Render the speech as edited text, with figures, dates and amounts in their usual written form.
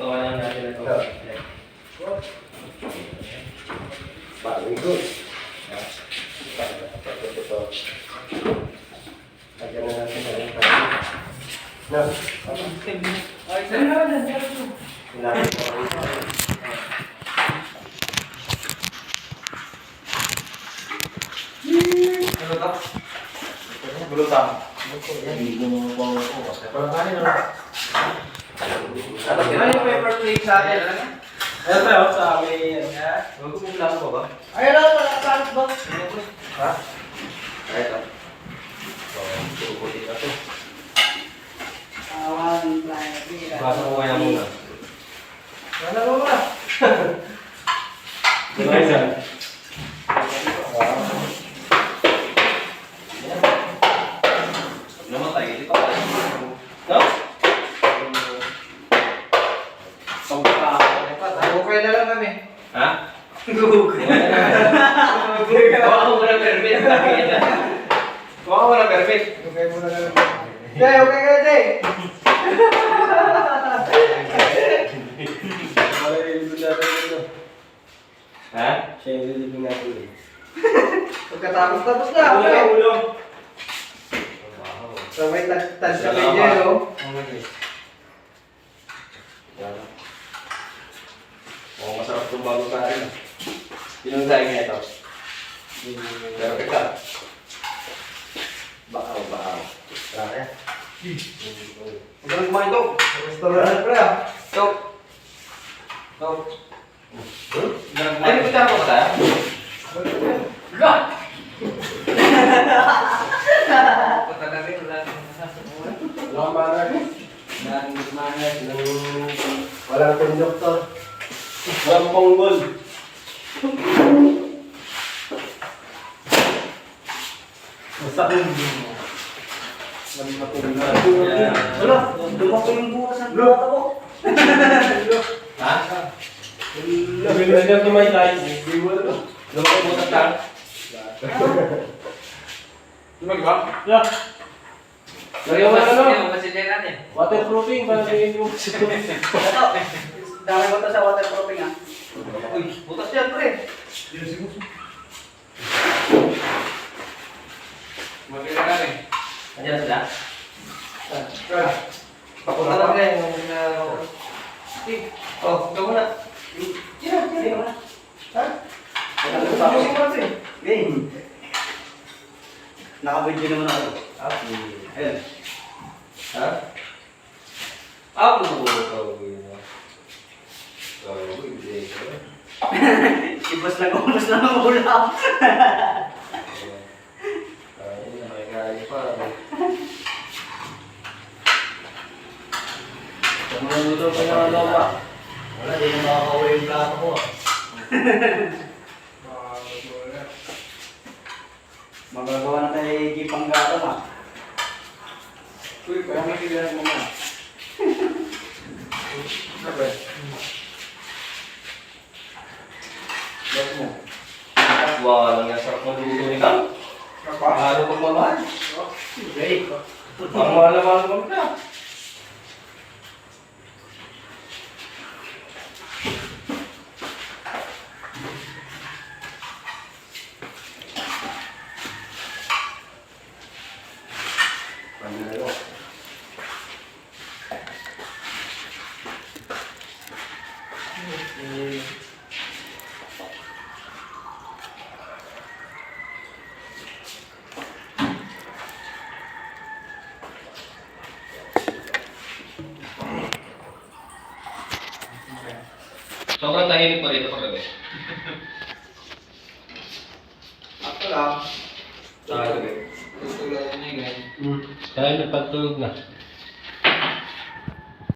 Pagawa lang natin ito. Very good. Lagyan na natin na yung kami. No. Ano ba? Bulutang. Hindi mo po ako. Parang kanin na. Ano yung paper plate sa akin? Ano tayo sa amin? Magkukulang mo ba? Ay, lang, nakakalit ba? Ha? Ay, ito. So, tukutin na ito. Awan, playa. Basa ko kaya muna. Wala mo ba? Diba yan? Namatay, hindi pa pala. No? Okay na lang kami. Ha? Google. Kuha ko muna permit. Kuha ko muna permit. Okay muna lang. Jay, okay ka, Jay? Ha? Siya yung lilibing natin. Pagkatapos na, okay. So, may tag sa kay Jay, oh. Oh, masarap itong bago sa akin. Yun ang sayo niya ito. Pero ika. Bakaw. Kaya? Magaling kumain to. Restaurant pala. So. Ay, di ba mo tayo? God! Punta na rin, wala Walang manner. Walang conductor. Walang ponggol. Basta kung Wala, lumaki yung bukas ng bata ko. Ha? Lagyan niya tumaytay. Hindi mo ito. Lumaki mo sa tank? Lumaki ba? Yeah. Lagyan mo na ano? natin. Waterproofing para hindi mo sito. Ito, dami ko to sa waterproofing, ha. Uy, butas yan, pre. Magkita namin. Nandiyan na sila? Papunta lang kayo. Oh, ikaw muna. Sino ba? Ha? Game. Naka-video naman ako. Ayun. Ha? Ako Ibas na gumas na ang ulam. Namunulo pa yung ano ba? Wala, di na makakawala yung plato ko. Magagawa na tayo ikipang gato, ha. Uy, kaya may kailangan mo na. Sabi. Ba't mo? Wala nga sarap ng luto ni Kang. Mahalo pag mamahal. Okay. Ang mahal mo na. Sobrang tahimik pa dito paggabi. Ako lang. Sa gabi. Kaya nagpagtulog na.